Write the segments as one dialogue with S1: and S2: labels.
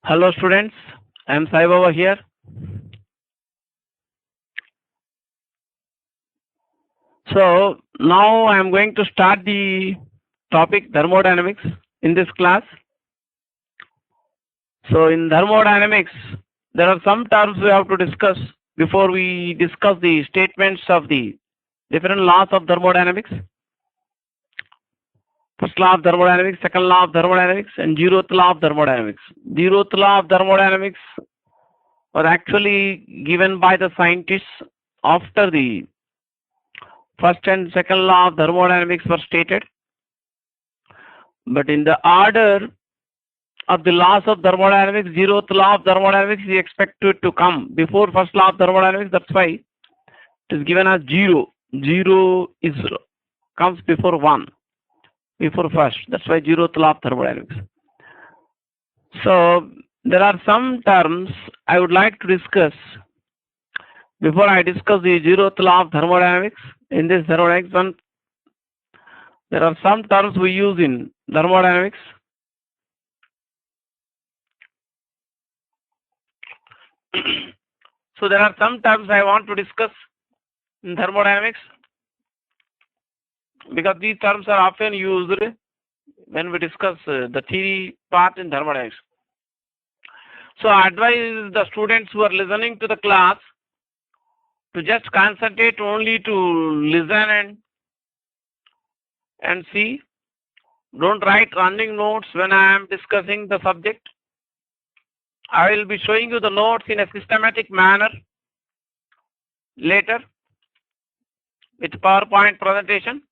S1: Hello students, I am Sai Baba here. So now I am going to start the topic thermodynamics in this class. So in thermodynamics, there are some terms we have to discuss before we discuss the statements of the different laws of thermodynamics. First law of thermodynamics, second law of thermodynamics, and zeroth law of thermodynamics. Zeroth law of thermodynamics was actually given by the scientists after the first and second law of thermodynamics were stated, but in the order of the laws of thermodynamics, zeroth law of thermodynamics is expected to come before first law of thermodynamics. That's why it is given as zero. Zero is comes before one, before first. That's why zeroth law of thermodynamics. So there are some terms I would like to discuss before I discuss the zeroth law of thermodynamics. In this thermodynamics one, there are some terms we use in thermodynamics. So there are some terms I want to discuss in thermodynamics because these terms are often used when we discuss the theory part in thermodynamics. So I advise the students who are listening to the class to just concentrate only to listen and see. Don't write running notes when I am discussing the subject. I will be showing you the notes in a systematic manner later with PowerPoint presentation.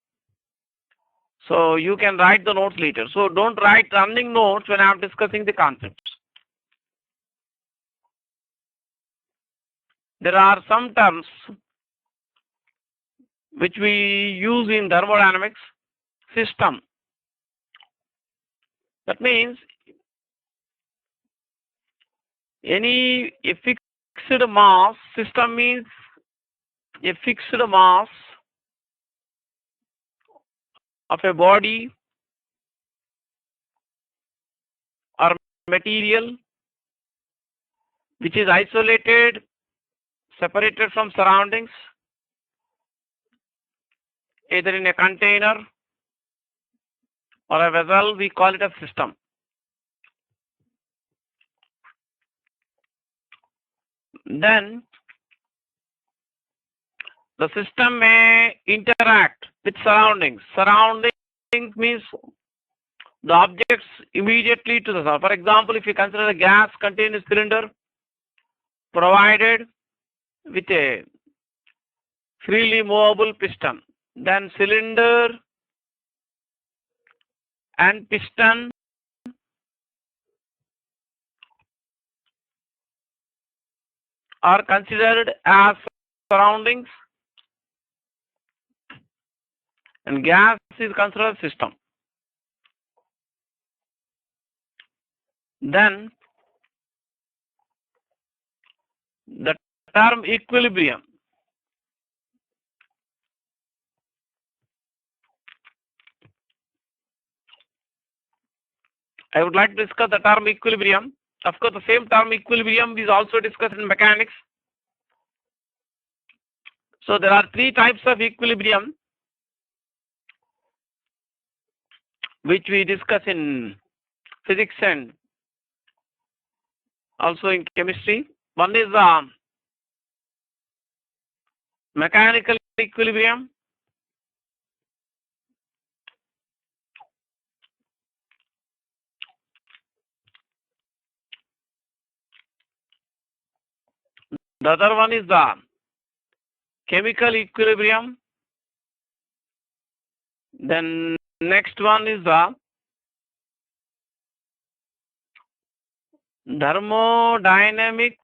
S1: So you can write the notes later. So don't write running notes when I am discussing the concepts. There are some terms which we use in thermodynamics. System. That means any a fixed mass. System means a fixed mass of a body or material which is isolated, separated from surroundings, either in a container or a vessel. We call it a system. Then the system may interact with surroundings. Surroundings means the objects immediately to the surface. For example, if you consider a gas contained cylinder provided with a freely movable piston, then cylinder and piston are considered as surroundings and gas is considered system. Then the term equilibrium. I would like to discuss the term equilibrium. Of course, the same term equilibrium is also discussed in mechanics. So there are three types of equilibrium which we discuss in physics and also in chemistry. One is the mechanical equilibrium. The other one is the chemical equilibrium. Then next one is the thermodynamic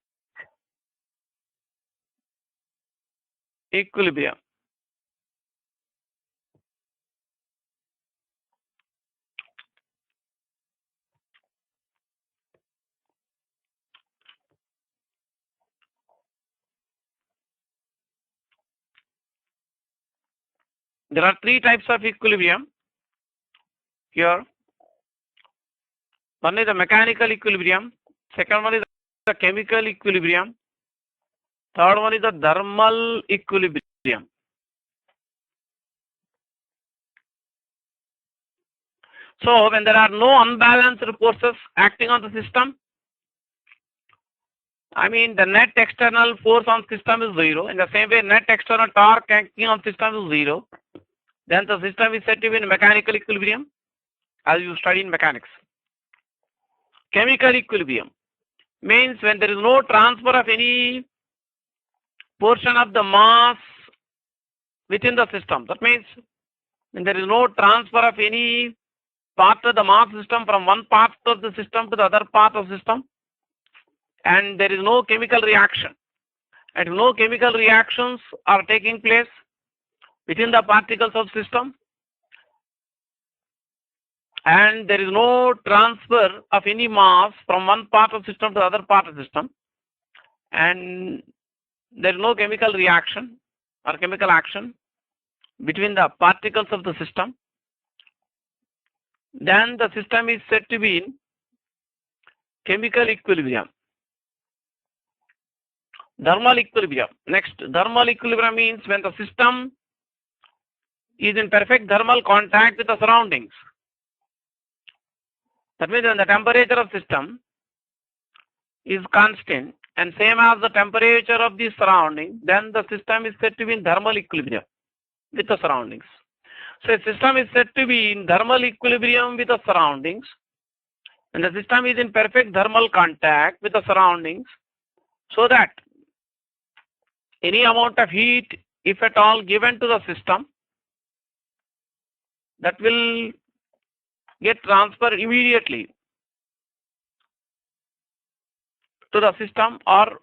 S1: equilibrium. There are three types of equilibrium here. One is the mechanical equilibrium. Second one is the chemical equilibrium. Third one is the thermal equilibrium. So when there are no unbalanced forces acting on the system, I mean the net external force on system is zero. In the same way, net external torque acting on system is zero. Then the system is said to be in mechanical equilibrium, as you study in mechanics. Chemical equilibrium means when there is no transfer of any portion of the mass within the system. That means when there is no transfer of any part of the mass system from one part of the system to the other part of the system, and there is no chemical reaction, and no chemical reactions are taking place within the particles of system, and there is no transfer of any mass from one part of system to the other part of system, and there is no chemical reaction or chemical action between the particles of the system, then the system is said to be in chemical equilibrium. Thermal equilibrium. Next, thermal equilibrium means when the system is in perfect thermal contact with the surroundings. That means when the temperature of system is constant and same as the temperature of the surrounding, then the system is said to be in thermal equilibrium with the surroundings. So a system is said to be in thermal equilibrium with the surroundings, and the system is in perfect thermal contact with the surroundings, so that any amount of heat, if at all given to the system, that will get transferred immediately to the system, or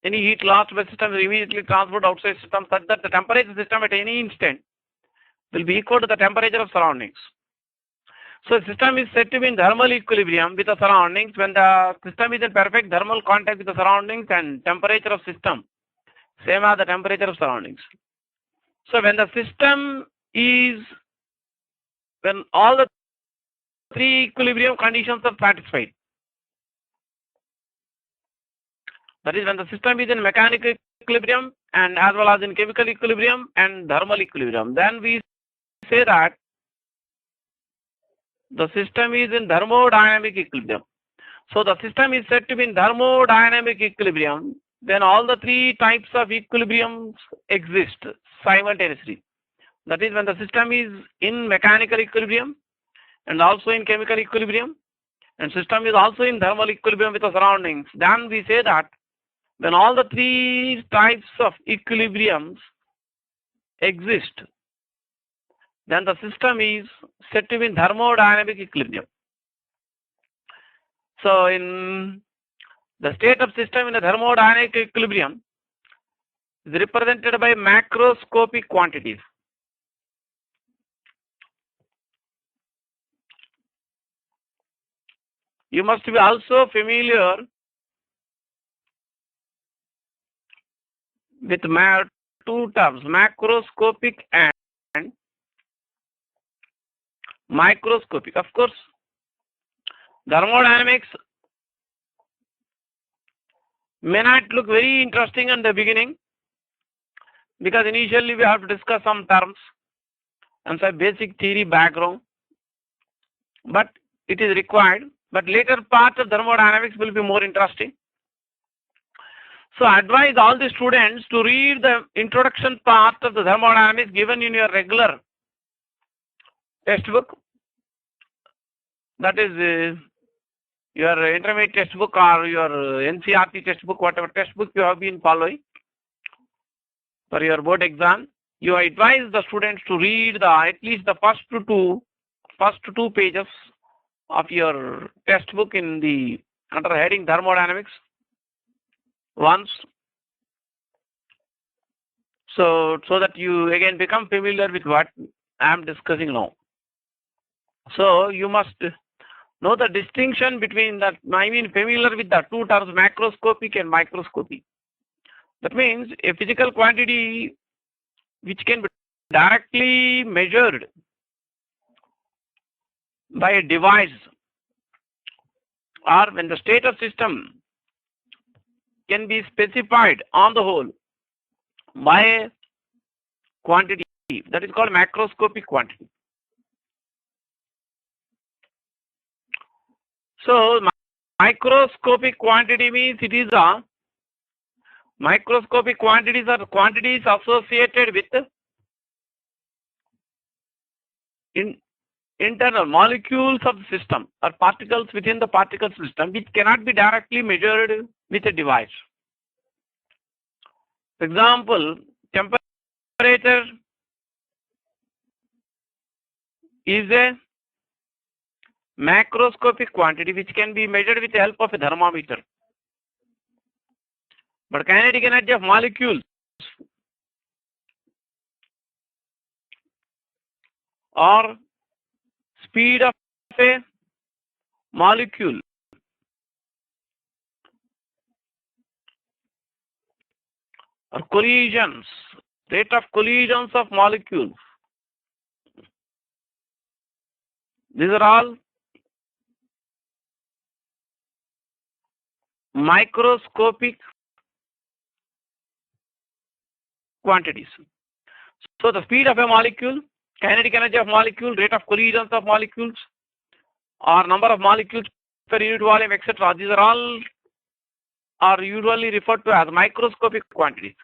S1: any heat lost by system is immediately transferred outside system, such that the temperature system at any instant will be equal to the temperature of surroundings. So the system is said to be in thermal equilibrium with the surroundings when the system is in perfect thermal contact with the surroundings and temperature of system same as the temperature of surroundings. So when the system is, when all the three equilibrium conditions are satisfied, that is when the system is in mechanical equilibrium and as well as in chemical equilibrium and thermal equilibrium, then we say that the system is in thermodynamic equilibrium. So the system is said to be in thermodynamic equilibrium when all the three types of equilibriums exist simultaneously. That is when the system is in mechanical equilibrium and also in chemical equilibrium, and system is also in thermal equilibrium with the surroundings. Then we say that when all the three types of equilibriums exist, then the system is said to be in thermodynamic equilibrium. So in the state of system in a thermodynamic equilibrium is represented by macroscopic quantities. You must be also familiar with two terms, macroscopic and microscopic. Of course, thermodynamics may not look very interesting in the beginning, because initially we have to discuss some terms and some basic theory background, but it is required. But later part of thermodynamics will be more interesting. So I advise all the students to read the introduction part of the thermodynamics given in your regular textbook, that is your intermediate textbook or your NCERT textbook, whatever textbook you have been following for your board exam. You advise the students to read at least the first two pages of your textbook in the under heading thermodynamics once, so that you again become familiar with what I am discussing now. So you must know the distinction between that. I mean, familiar with the two terms, macroscopic and microscopic. That means a physical quantity which can be directly measured by a device, or when the state of system can be specified on the whole by a quantity that is called macroscopic quantity. So microscopic quantity means it is a microscopic quantities are quantities associated with internal molecules of the system or particles within the particle system which cannot be directly measured with a device. For example, temperature is a macroscopic quantity which can be measured with the help of a thermometer. But kinetic energy of molecules or speed of a molecule or collisions, rate of collisions of molecules. These are all microscopic quantities. So the speed of a molecule, kinetic energy of molecule, rate of collisions of molecules, or number of molecules per unit volume, etc. These are all are usually referred to as microscopic quantities.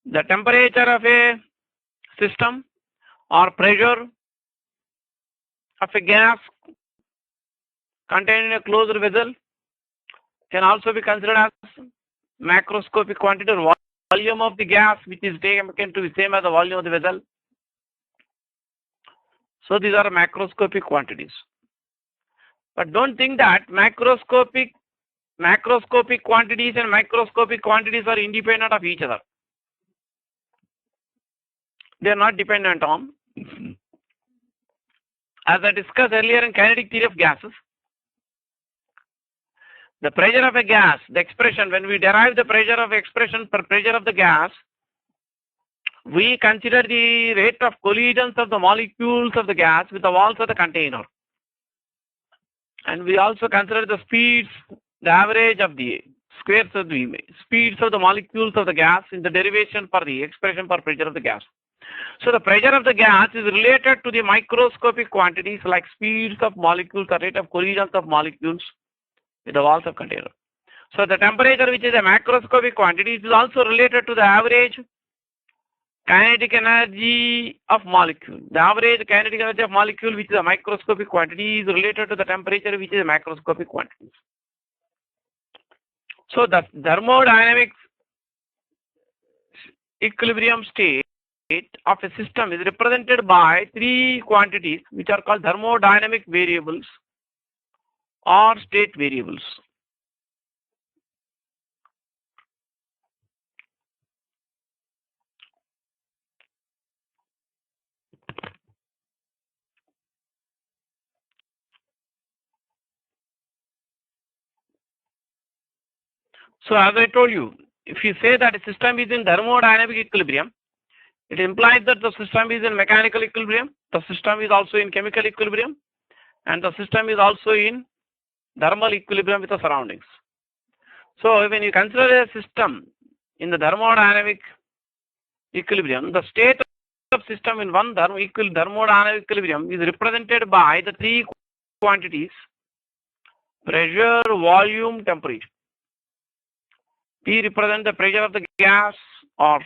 S1: The temperature of a system or pressure of a gas contained in a closed vessel can also be considered as macroscopic quantity, or volume of the gas which is taken to be same as the volume of the vessel. So these are macroscopic quantities. But don't think that macroscopic quantities and microscopic quantities are independent of each other. They are not dependent on. As I discussed earlier in kinetic theory of gases, the pressure of a gas, the expression, when we derive the pressure of expression per pressure of the gas, we consider the rate of collisions of the molecules of the gas with the walls of the container. And we also consider the speeds, the average of the squares of the speeds of the molecules of the gas in the derivation for the expression per pressure of the gas. So the pressure of the gas is related to the microscopic quantities like speeds of molecules or rate of collisions of molecules with the walls of container. So the temperature, which is a macroscopic quantity, is also related to the average kinetic energy of molecule. The average kinetic energy of molecule, which is a microscopic quantity, is related to the temperature, which is a macroscopic quantity. So the thermodynamic equilibrium state of a system is represented by three quantities which are called thermodynamic variables or state variables. So as I told you, if you say that a system is in thermodynamic equilibrium, it implies that the system is in mechanical equilibrium, the system is also in chemical equilibrium, and the system is also in thermal equilibrium with the surroundings. So when you consider a system in the thermodynamic equilibrium, the state of system in one thermodynamic equilibrium is represented by the three quantities: pressure, volume, temperature. P represents the pressure of the gas or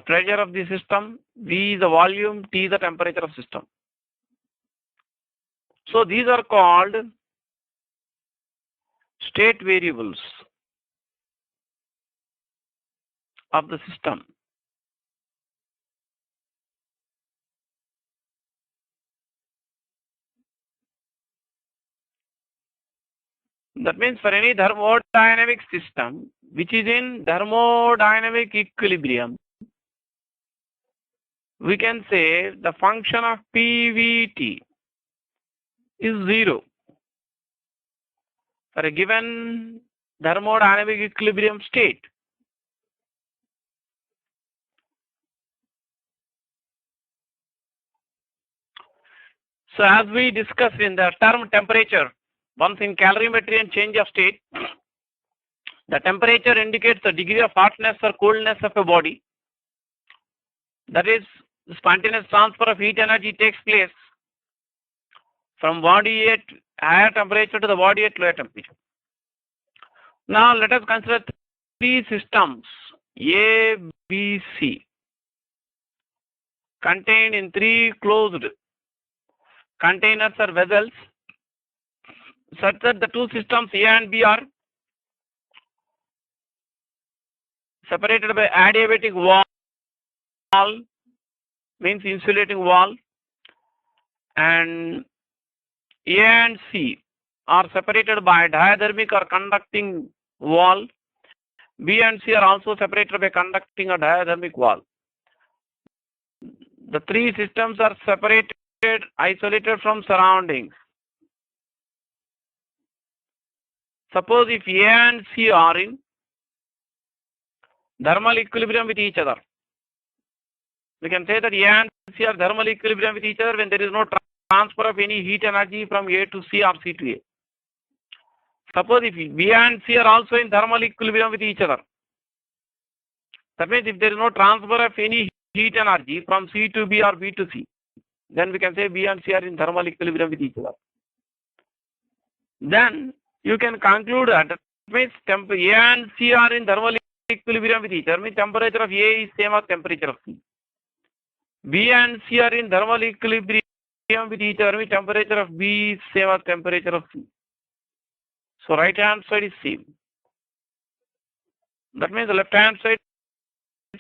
S1: pressure of the system, V is the volume, T is the temperature of system. So these are called state variables of the system. That means for any thermodynamic system which is in thermodynamic equilibrium, we can say the function of PVT is 0 for a given thermodynamic equilibrium state. So as we discussed in the term temperature, once in calorimetry and change of state, The temperature indicates the degree of hotness or coldness of a body. That is, the spontaneous transfer of heat energy takes place from body at higher temperature to the body at lower temperature. Now let us consider three systems A, B, C contained in three closed containers or vessels such that the two systems A and B are separated by adiabatic wall, means insulating wall, and A and C are separated by diathermic or conducting wall. B and C are also separated by conducting or diathermic wall. The three systems are separated, isolated from surroundings. Suppose if A and C are in thermal equilibrium with each other, we can say that A and C are thermal equilibrium with each other when there is no transfer of any heat energy from A to C or C to A. Suppose if B and C are also in thermal equilibrium with each other, that means if there is no transfer of any heat energy from C to B or B to C, then we can say B and C are in thermal equilibrium with each other. Then you can conclude that means A and C are in thermal equilibrium with each other, means temperature of A is same as temperature of C. B and C are in thermal equilibrium with each other, means temperature of B is same as temperature of C. So right hand side is same. That means the left hand side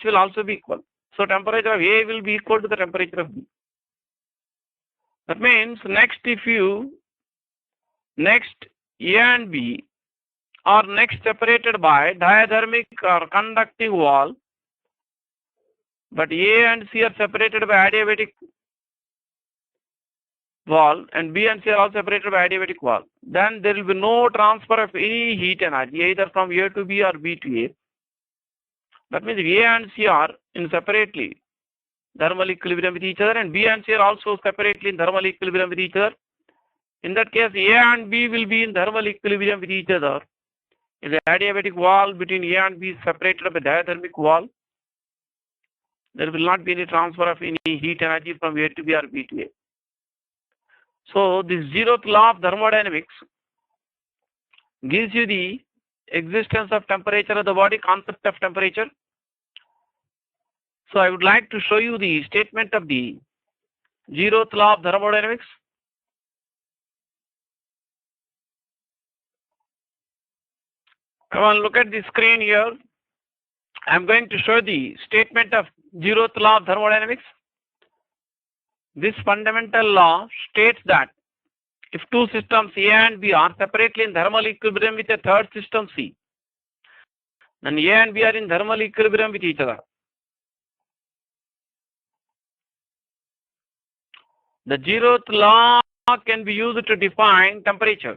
S1: will also be equal. So temperature of A will be equal to the temperature of B. That means next A and B are next separated by diathermic or conducting wall, but A and C are separated by adiabatic wall, and B and C are also separated by adiabatic wall. Then there will be no transfer of any heat energy either from A to B or B to A. That means A and C are in separately thermal equilibrium with each other, and B and C are also separately in thermal equilibrium with each other. In that case, A and B will be in thermal equilibrium with each other. If the adiabatic wall between A and B is separated by diathermic wall, there will not be any transfer of any heat energy from A to B or B to A. So this zeroth law of thermodynamics gives you the existence of temperature of the body, concept of temperature. So I would like to show you the statement of the zeroth law of thermodynamics. Come on, look at the screen here. I am going to show the statement of zeroth law of thermodynamics. This fundamental law states that if two systems A and B are separately in thermal equilibrium with a third system C, then A and B are in thermal equilibrium with each other. The zeroth law can be used to define temperature.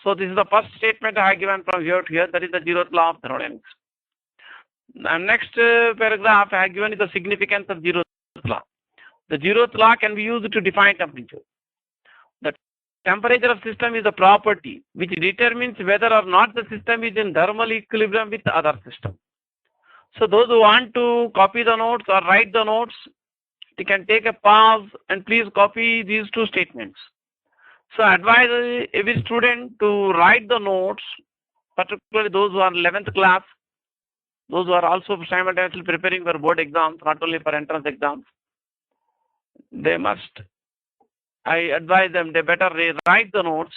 S1: So this is the first statement I have given from here to here, that is the zeroth law of thermodynamics. And next paragraph I have given is the significance of zeroth law. The zeroth law can be used to define temperature. The temperature of system is a property which determines whether or not the system is in thermal equilibrium with the other system. So those who want to copy the notes or write the notes, they can take a pause and please copy these two statements. So I advise every student to write the notes, particularly those who are 11th class, those who are also simultaneously preparing for board exams, not only for entrance exams. I advise them, they better write the notes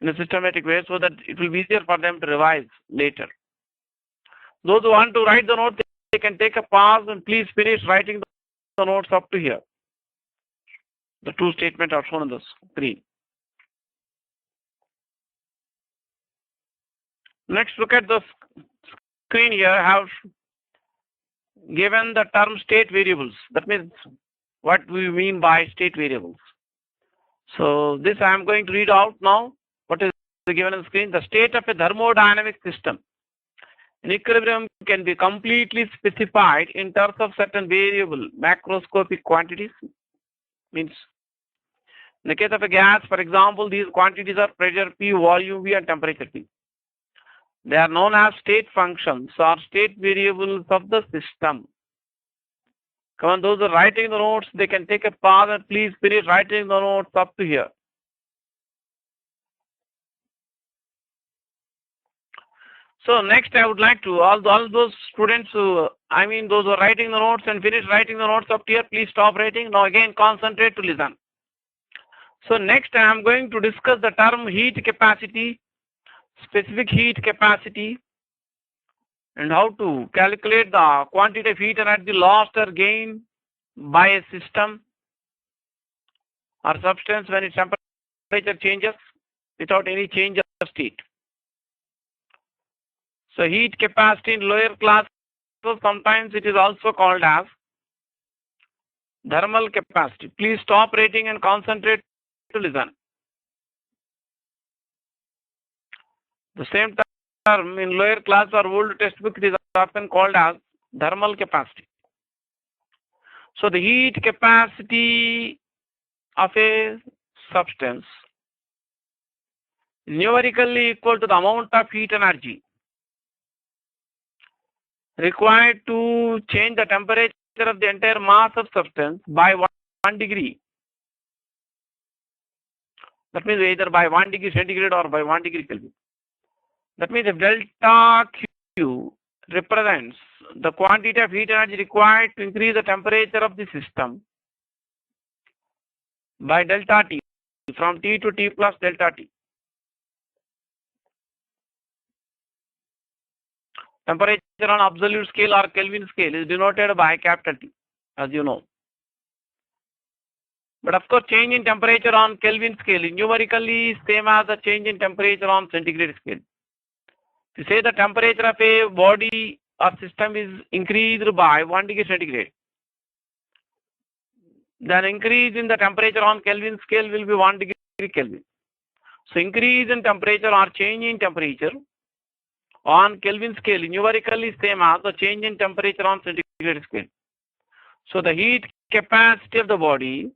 S1: in a systematic way so that it will be easier for them to revise later. Those who want to write the notes, they can take a pause and please finish writing the notes up to here. The two statements are shown on the screen. Next, look at the screen here. I have given the term state variables. That means what we mean by state variables. So this I am going to read out now. What is given on the screen? The state of a thermodynamic system in equilibrium can be completely specified in terms of certain variable macroscopic quantities. Means in the case of a gas, for example, these quantities are pressure P, volume V, and temperature T. They are known as state functions or state variables of the system. Come on, those who are writing the notes, they can take a pause and please finish writing the notes up to here. So next I would like to, all those students who, those who are writing the notes and finish writing the notes up to here, please stop writing. Now again, concentrate to listen. So next I am going to discuss the term heat capacity, specific heat capacity, and how to calculate the quantity of heat energy lost or gained by a system or substance when its temperature changes without any change of state. So heat capacity in lower classes, sometimes it is also called as thermal capacity. Please stop writing and concentrate to listen. The same term in lower class or old textbook, it is often called as thermal capacity. So the heat capacity of a substance is numerically equal to the amount of heat energy required to change the temperature of the entire mass of substance by 1 degree. That means either by 1 degree centigrade or by 1 degree Kelvin. That means if delta Q represents the quantity of heat energy required to increase the temperature of the system by delta T, from T to T plus delta T. Temperature on absolute scale or Kelvin scale is denoted by capital T, as you know. But of course, change in temperature on Kelvin scale is numerically same as the change in temperature on centigrade scale. To say the temperature of a body or system is increased by 1 degree centigrade, then increase in the temperature on Kelvin scale will be 1 degree Kelvin. So increase in temperature or change in temperature on Kelvin scale numerically same as the change in temperature on centigrade scale. So the heat capacity of the body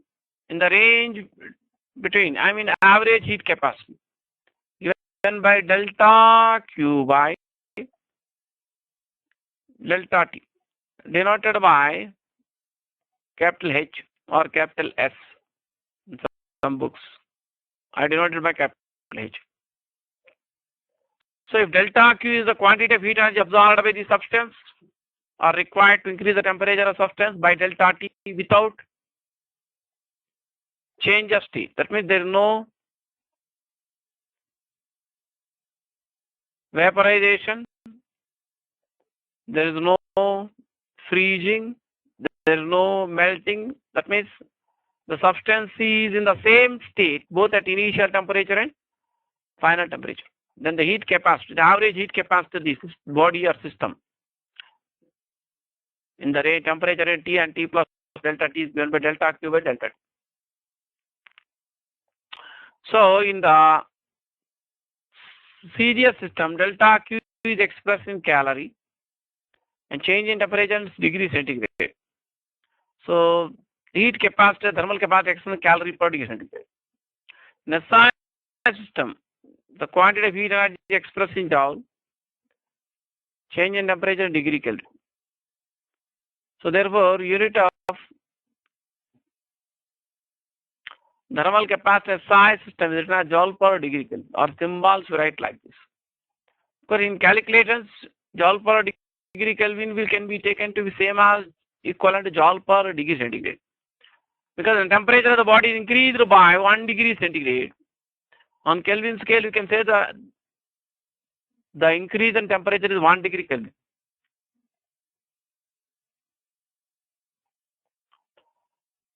S1: in the range between, average heat capacity given by delta Q by delta T, denoted by capital H or capital S in some books. I denoted by capital H. So if delta Q is the quantity of heat energy absorbed by the substance or required to increase the temperature of substance by delta T without change of state, that means there is no vaporization, there is no freezing, there is no melting. That means the substance is in the same state both at initial temperature and final temperature. Then the heat capacity, the average heat capacity of the body or system in the range temperature at T and T plus delta T is given by delta Q by delta T. So in the CGS system, delta Q is expressed in calorie and change in temperature is degree centigrade. So heat capacity, thermal capacity expressed in calorie per degree centigrade. In the SI system, the quantity of heat energy expressed in joule, change in temperature in degree Kelvin. So therefore, unit of thermal capacity SI system is written as joule per degree Kelvin, or symbols we write like this. Because in calculations, joule per degree Kelvin can be taken to be same as equivalent to joule per degree centigrade. Because the temperature of the body is increased by 1 degree centigrade. On Kelvin scale, you can say the increase in temperature is 1 degree Kelvin.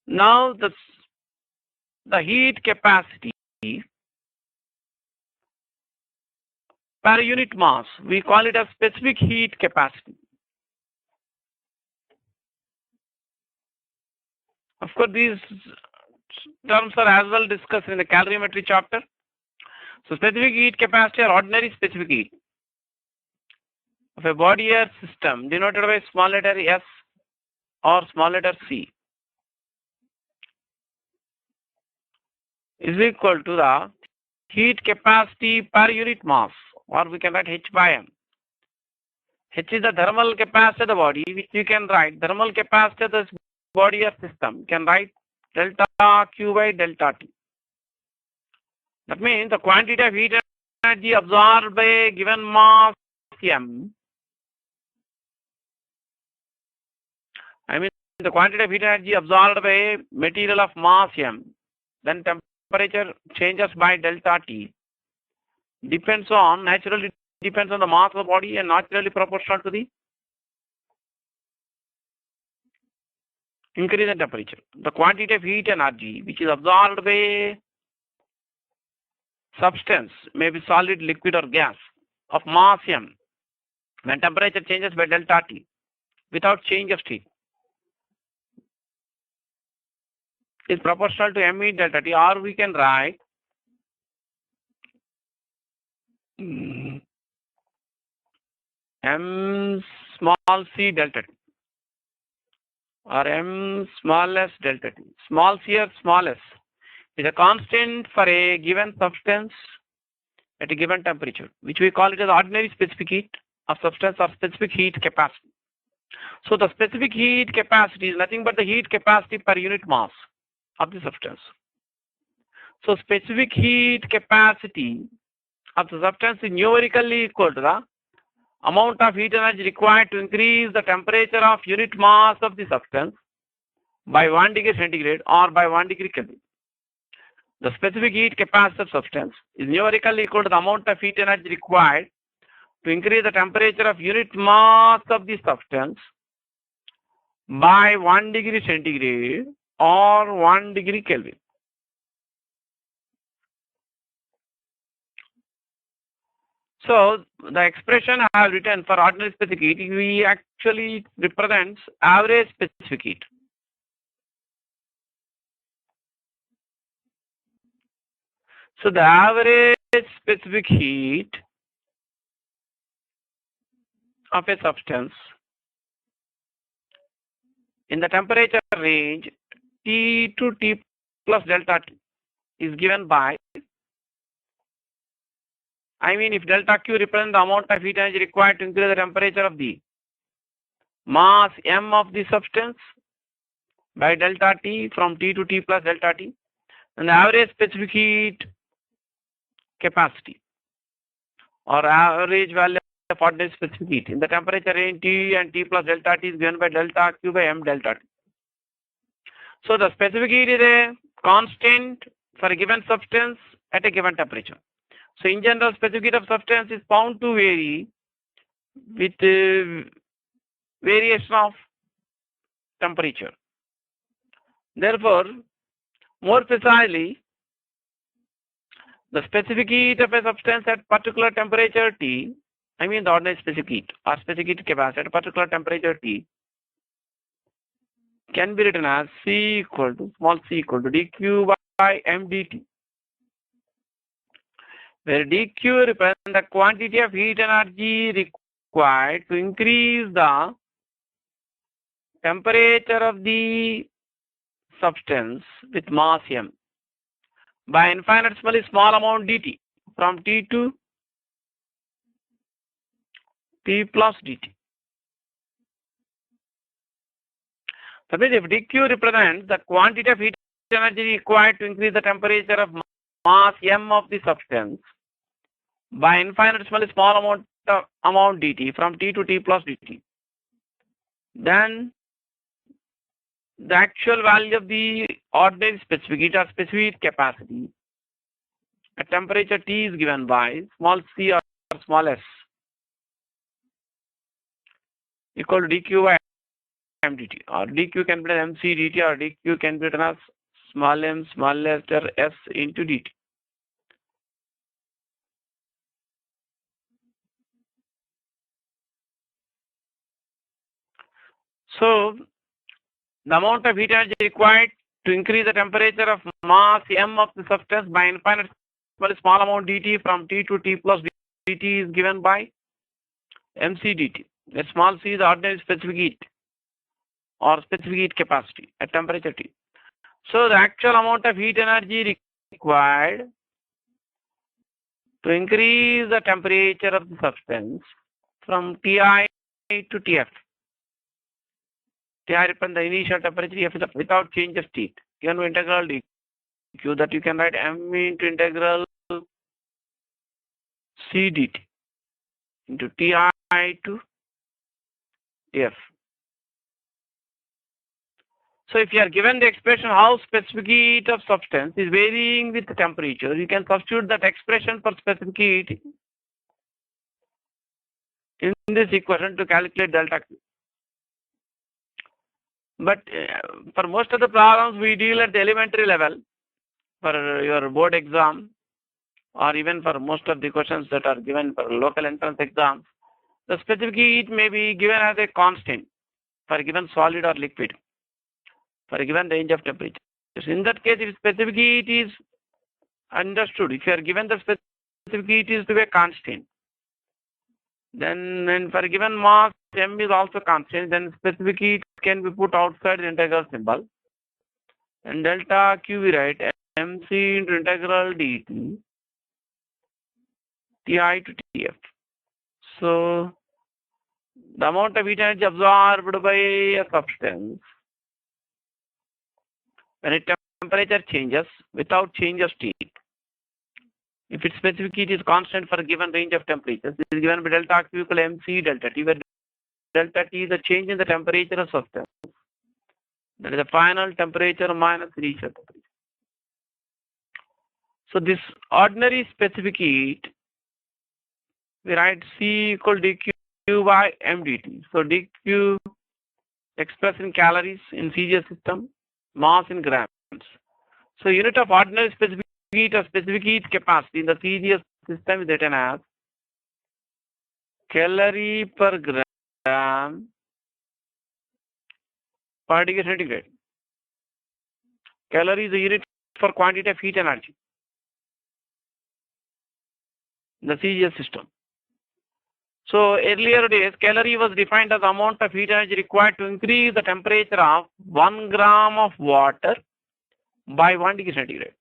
S1: Now the heat capacity per unit mass, we call it a specific heat capacity. Of course, these terms are as well discussed in the calorimetry chapter. So specific heat capacity or ordinary specific heat of a body or system denoted by small letter S or small letter C is equal to the heat capacity per unit mass or we can write H by M. H is the thermal capacity of the body, which you can write thermal capacity of the body or system. You can write delta Q by delta T. That means the quantity of heat energy absorbed by a given mass M. I mean the quantity of heat energy absorbed by a material of mass M, then temperature changes by delta T, naturally depends on the mass of the body and naturally proportional to the increase in temperature. The quantity of heat energy which is absorbed by a substance, may be solid, liquid or gas, of mass M, when temperature changes by delta T without change of state, is proportional to M E delta T, or we can write M small c delta T or M small s delta T. Small c or small s is a constant for a given substance at a given temperature, which we call it as ordinary specific heat of substance or specific heat capacity. So the specific heat capacity is nothing but the heat capacity per unit mass of the substance. So specific heat capacity of the substance is numerically equal to the amount of heat energy required to increase the temperature of unit mass of the substance by 1 degree centigrade or by 1 degree Kelvin. The specific heat capacity of substance is numerically equal to the amount of heat energy required to increase the temperature of unit mass of the substance by 1 degree centigrade or 1 degree Kelvin. So the expression I have written for ordinary specific heat, we actually represents average specific heat. So the average specific heat of a substance in the temperature range T to T plus delta T is given by, if delta Q represents the amount of heat energy required to increase the temperature of the mass M of the substance by delta T from T to T plus delta T, and the average specific heat capacity or average value of ordinary specific heat in the temperature range T and T plus delta T is given by delta Q by M delta T. So the specific heat is a constant for a given substance at a given temperature. So in general, specific heat of substance is bound to vary with variation of temperature. Therefore, more precisely, the specific heat of a substance at particular temperature T, the ordinary specific heat or specific heat capacity at a particular temperature T, can be written as C equal to dQ by M dt, where dQ represents the quantity of heat energy required to increase the temperature of the substance with mass M by infinitesimally small amount dt from T to T plus dt. That means if dQ represents the quantity of heat energy required to increase the temperature of mass M of the substance by infinitesimally small amount dt from T to T plus dt, then the actual value of the ordinary specific heat or specific heat capacity at temperature T is given by small c or small s equal to dQ by M dt, or dQ can be written as MC dt, or dQ can be written as small m small letter s into dt. So the amount of heat energy required to increase the temperature of mass M of the substance by infinite small amount dt from T to T plus dt is given by MC dt. Where small c is the ordinary specific heat or specific heat capacity at temperature T. So the actual amount of heat energy required to increase the temperature of the substance from Ti to Tf. Ti represents the initial temperature, F is without change of state. Given by integral dq, that you can write m into integral c dt into Ti to F. So if you are given the expression how specific heat of substance is varying with temperature, you can substitute that expression for specific heat in this equation to calculate delta Q. But for most of the problems we deal at the elementary level for your board exam, or even for most of the questions that are given for local entrance exams, the specific heat may be given as a constant for a given solid or liquid for a given range of temperatures. In that case, if specific heat is understood, if you are given the specific heat is to be a constant, then for a given mass, m is also constant, then specific heat can be put outside the integral symbol. And delta Q we write mc into integral dt Ti to Tf. So the amount of heat energy absorbed by a substance when its temperature changes without change of state, if its specific heat is constant for a given range of temperatures, this is given by delta Q equal mc delta T, where delta T is the change in the temperature of substance. That is the final temperature minus initial temperature. So this ordinary specific heat, we write C equal dq by mdt. So dq expressed in calories in CGS system, mass in grams. So unit of ordinary specific heat or specific heat capacity in the CGS system is written as calorie per gram per degree centigrade. Calorie is the unit for quantity of heat energy in the CGS system. So earlier days, calorie was defined as the amount of heat energy required to increase the temperature of 1 gram of water by 1 degree centigrade.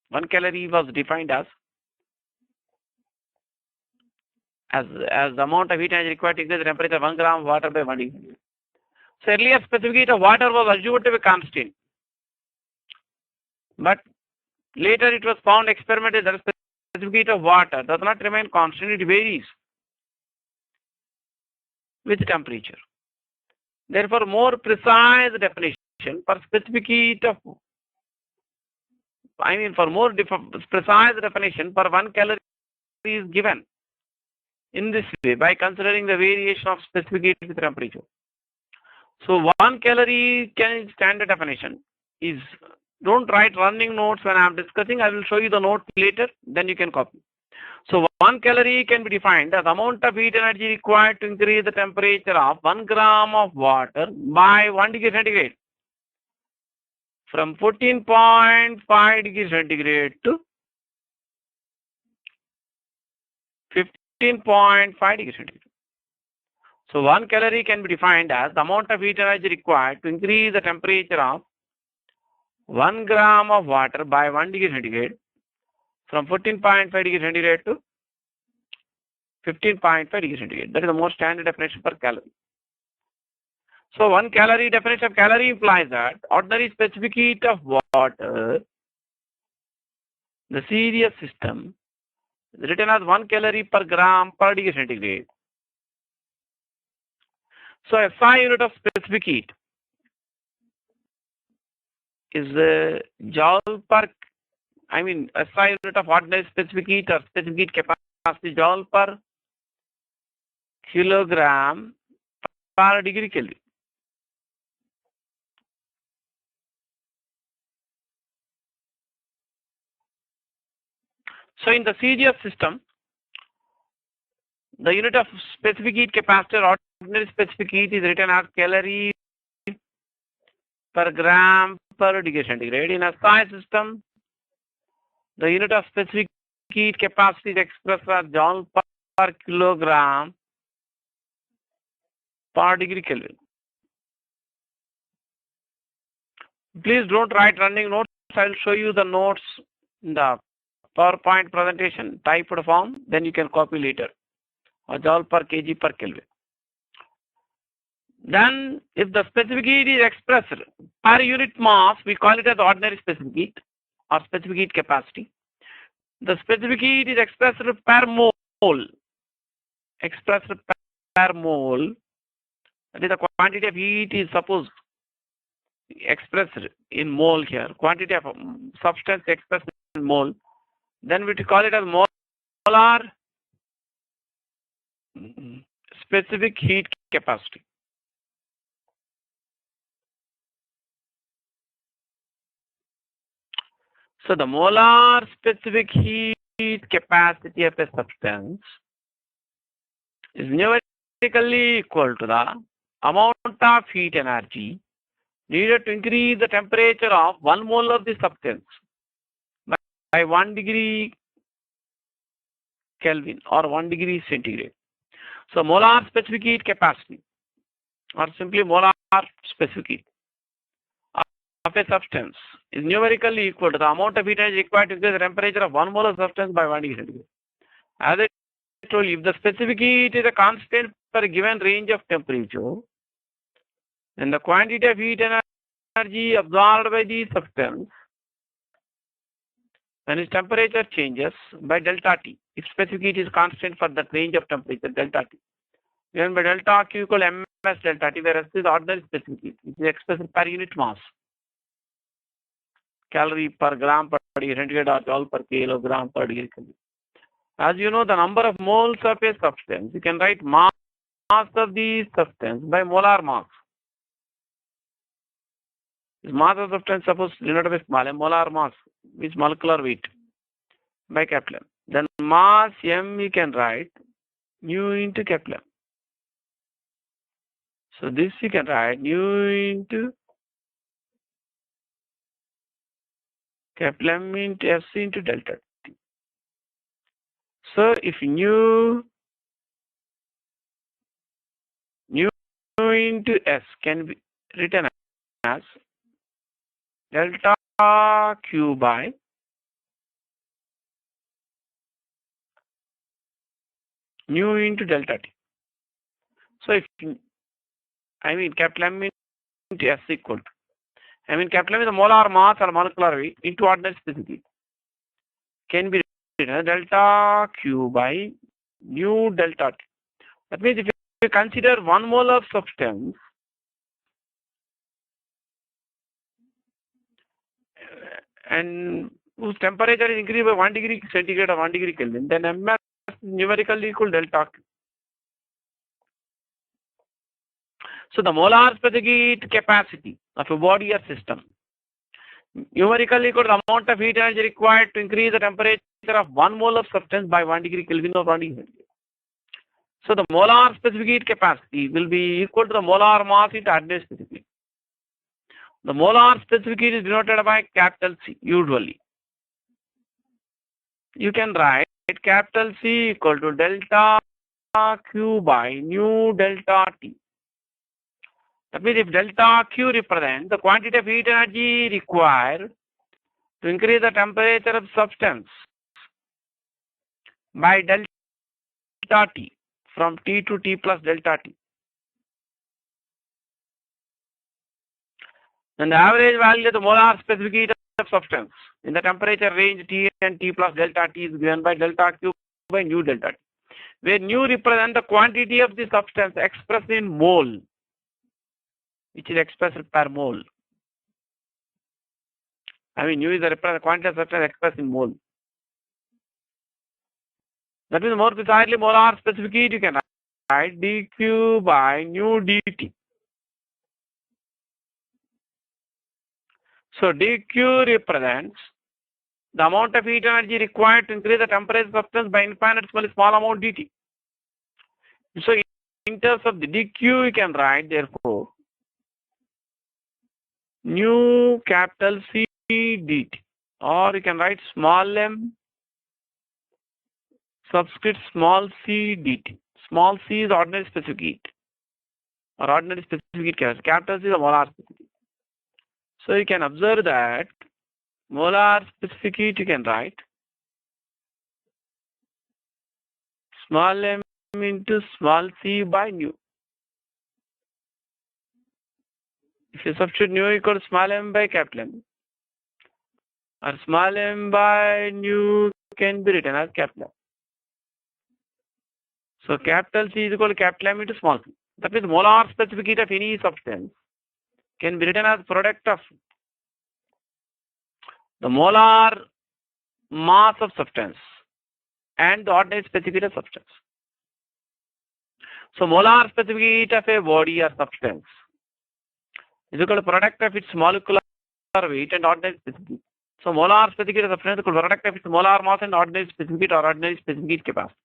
S1: 1 calorie was defined as the amount of heat energy required to increase the temperature of 1 gram of water by 1 degree centigrade. So earlier specific heat of water was assumed to be constant. But later it was found experimentally that specific heat of water does not remain constant, it varies with temperature. Therefore, more precise definition for specific heat of, for more precise definition for 1 calorie is given in this way by considering the variation of specific heat with temperature. So 1 calorie standard definition is, don't write running notes when I am discussing, I will show you the notes later, then you can copy. So 1 calorie can be defined as amount of heat energy required to increase the temperature of 1 gram of water by 1 degree centigrade from 14.5 degree centigrade to 15.5 degree centigrade. So 1 calorie can be defined as the amount of heat energy required to increase the temperature of 1 gram of water by 1 degree centigrade from 14.5 degree centigrade to 15.5 degree centigrade. That is the most standard definition for calorie. So 1 calorie definition of calorie implies that ordinary specific heat of water, the CGS system, is written as 1 calorie per gram per degree centigrade. So SI unit of specific heat is joule per, SI unit of ordinary specific heat or specific heat capacity joule per kilogram per degree Kelvin. So in the CGS system, the unit of specific heat capacity or ordinary specific heat is written as calorie per gram per degree centigrade. In SI system, the unit of specific heat capacity is expressed as joule per kilogram per degree Kelvin. Please don't write running notes. I will show you the notes in the PowerPoint presentation typed form, then you can copy later. Or joule per kg per Kelvin. Then, if the specific heat is expressed per unit mass, we call it as ordinary specific heat or specific heat capacity. The specific heat is expressed per mole. Expressed per mole. That is, the quantity of heat is supposed expressed in mole here. Quantity of substance expressed in mole. Then we call it as molar specific heat capacity. So the molar specific heat capacity of a substance is numerically equal to the amount of heat energy needed to increase the temperature of 1 mole of the substance by 1 degree Kelvin or 1 degree centigrade. So molar specific heat capacity or simply molar specific heat of a substance is numerically equal to the amount of heat energy required to increase the temperature of 1 mole of substance by 1 degree centigrade. As I told you, if the specific heat is a constant for a given range of temperature, then the quantity of heat energy absorbed by the substance when its temperature changes by delta T. If specific heat is constant for that range of temperature, delta T. Given by delta Q equal ms delta T, whereas this is ordinary specific heat, which is expressed per unit mass. Calorie per gram per degree centigrade or joule per kilogram per degree Kelvin. As you know, the number of moles of a substance, you can write mass of the substance by molar mass. This mass of substance, suppose denoted by small m, molar mass is molecular weight by capital M. Then mass m you can write nu into capital M. So this you can write nu into capital M into S into delta T. So if nu into S can be written as delta Q by nu into delta T. So if capital M into S equal to, capital M is the molar mass or molecular weight into ordinary specific heat. Can be written as delta Q by nu delta T. That means if you consider 1 mole of substance and whose temperature is increased by 1 degree centigrade or 1 degree Kelvin, then ms is numerically equal delta Q. So the molar specific heat capacity of a body or system numerically equal to the amount of heat energy required to increase the temperature of 1 mole of substance by 1 degree Kelvin or 1 degree centigrade. So the molar specific heat capacity will be equal to the molar mass into ordinary specific heat. The molar specific heat is denoted by capital C usually. You can write capital C equal to delta Q by nu delta T. That means if delta Q represents the quantity of heat energy required to increase the temperature of substance by delta T from T to T plus delta T, then the average value of the molar specific heat of substance in the temperature range T and T plus delta T is given by delta Q by nu delta T, where nu represents the quantity of the substance expressed in mole, which is expressed per mole. Nu is the quantity of substance expressed in mole. That means more precisely molar specific heat you can write dQ by nu dt. So dQ represents the amount of heat energy required to increase the temperature of substance by infinitely small amount dt. So in terms of the dQ you can write therefore nu capital C dt, or you can write small m subscript small c dt. Small c is ordinary specific heat or ordinary specific heat capacity. Capital C is the molar specific heat. So you can observe that molar specific heat you can write small m into small c by nu. If you substitute nu equal to small m by capital M, or small m by nu can be written as capital M. So capital C is equal to capital M into small c. That means molar specific heat of any substance can be written as product of the molar mass of substance and the ordinary specific heat of substance. So molar specific heat of a body or substance is equal to product of its molecular weight and ordinary specific heat. So molar specific heat of substance is equal to product of its molar mass and ordinary specific heat or ordinary specific heat capacity.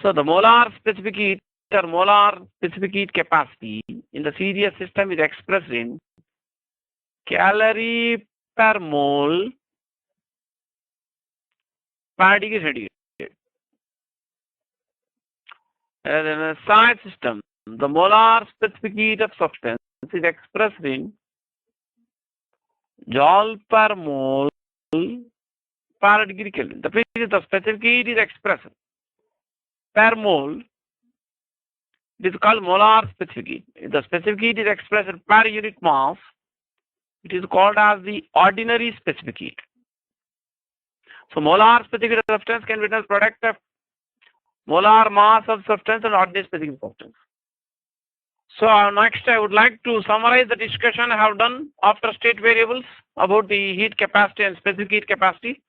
S1: So the molar specific heat or molar specific heat capacity in the serious system is expressed in calorie per mole per degree centigrade. As in a SI system, the molar specific heat of substance is expressed in joule per mole per degree Kelvin. The specific heat is expressed per mole. It is called molar specific heat. If the specific heat is expressed per unit mass, it is called as the ordinary specific heat. So molar specific heat of substance can be written as product of molar mass of substance and ordinary specific substance. So next I would like to summarize the discussion I have done after state variables about the heat capacity and specific heat capacity.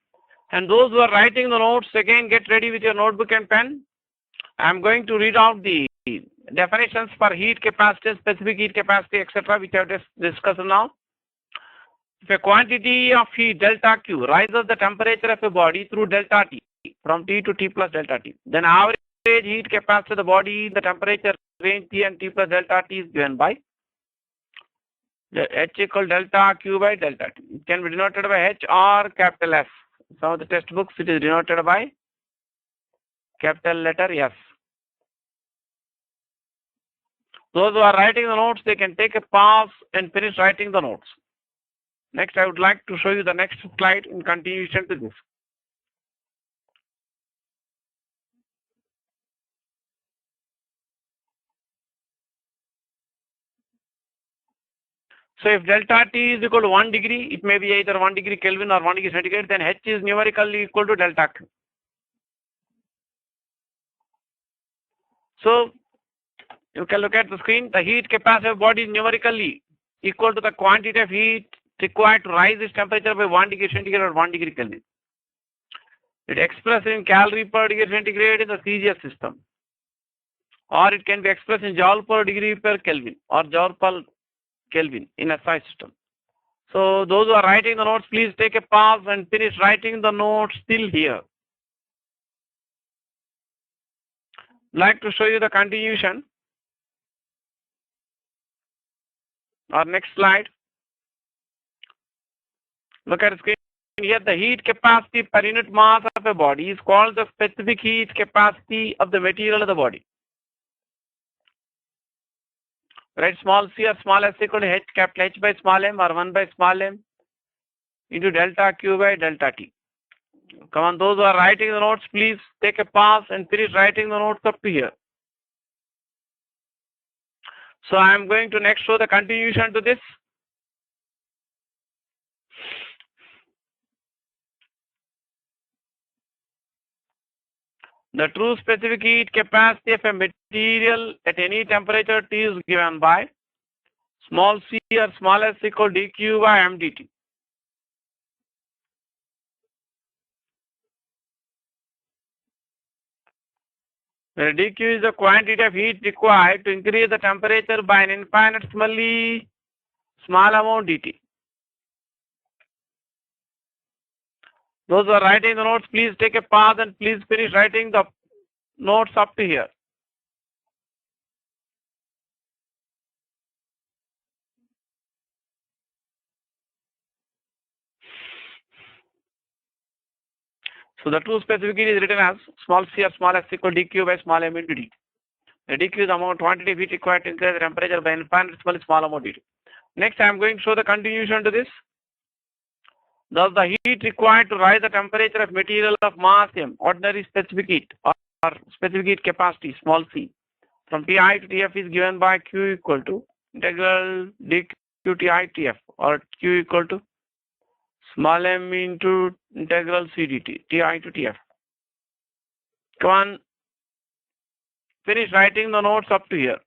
S1: And those who are writing the notes, again get ready with your notebook and pen. I am going to read out the definitions for heat capacity, specific heat capacity, etc., which I have discussed now. If a quantity of heat delta Q rises the temperature of a body through delta T from T to T plus delta T, then average heat capacity of the body in the temperature range T and T plus delta T is given by H equal delta Q by delta T. It can be denoted by H or capital S. Some of the textbooks it is denoted by capital letter S. Those who are writing the notes, they can take a pause and finish writing the notes. Next, I would like to show you the next slide in continuation to this. So if delta T is equal to 1 degree, it may be either 1 degree Kelvin or 1 degree centigrade, then H is numerically equal to delta Q. So you can look at the screen. The heat capacity of body is numerically equal to the quantity of heat required to rise its temperature by 1 degree centigrade or 1 degree Kelvin. It expressed in calorie per degree centigrade in the serious system, or it can be expressed in joule per degree per Kelvin or joule per Kelvin in a SI system. So those who are writing the notes, please take a pause and finish writing the notes till here. I'd like to show you the continuation. Our next slide. Look at the screen. Here the heat capacity per unit mass of a body is called the specific heat capacity of the material of the body. Write small c or small s equal to H capital H by small m or 1 by small m into delta Q by delta T. Come on, those who are writing the notes, please take a pause and finish writing the notes up to here. So I am going to next show the continuation to this. The true specific heat capacity of a material at any temperature T is given by small c or small s equal dq by mdt. Where dq is the quantity of heat required to increase the temperature by an infinitesimally small amount dt. Those who are writing the notes, please take a pause and please finish writing the notes up to here. So the true specific heat is written as small c or small s equal dq by small m into dt. The dq is the amount quantity of heat required to increase the temperature by an infinitesimally small amount dt. Next, I am going to show the continuation to this. Thus, the heat required to rise the temperature of material of mass m, ordinary specific heat, or specific heat capacity, small c, from Ti to Tf is given by Q equal to integral dq Ti Tf, or Q equal to small m into integral c dt, Ti to Tf. Come on, finish writing the notes up to here.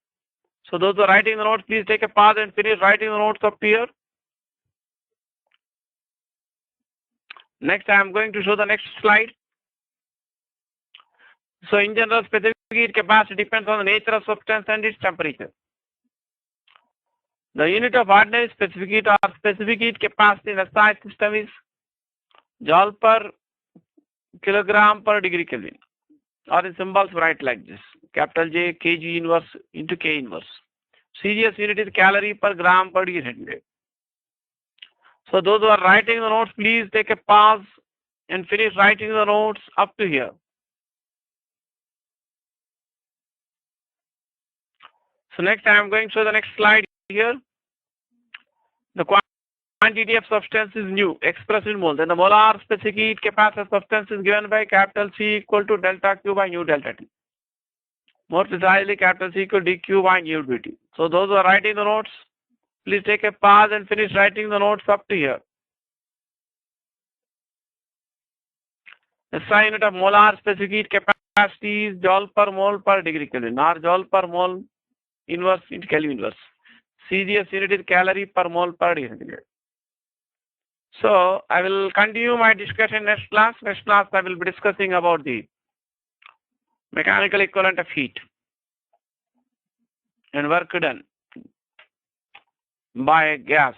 S1: So those who are writing the notes, please take a pause and finish writing the notes up to here. Next, I am going to show the next slide. So in general, specific heat capacity depends on the nature of substance and its temperature. The unit of ordinary specific heat or specific heat capacity in a SI system is joule per kilogram per degree Kelvin, or in symbols write like this: capital J kg inverse into K inverse. Serious unit is calorie per gram per degree centigrade. So those who are writing the notes, please take a pause and finish writing the notes up to here. So next I am going to show the next slide here. The quantity of substance is nu, expressed in moles, and the molar specific heat capacity of substance is given by capital C equal to delta Q by nu delta T. More precisely, capital C equal to dQ by nu dt. So those who are writing the notes, please take a pause and finish writing the notes up to here. The SI unit of molar specific heat capacity is joule per mole per degree Kelvin, or joule per mole inverse into Kelvin inverse. Serious unit is calorie per mole per degree centigrade. So I will continue my discussion next class. Next class I will be discussing about the mechanical equivalent of heat and work done by gas.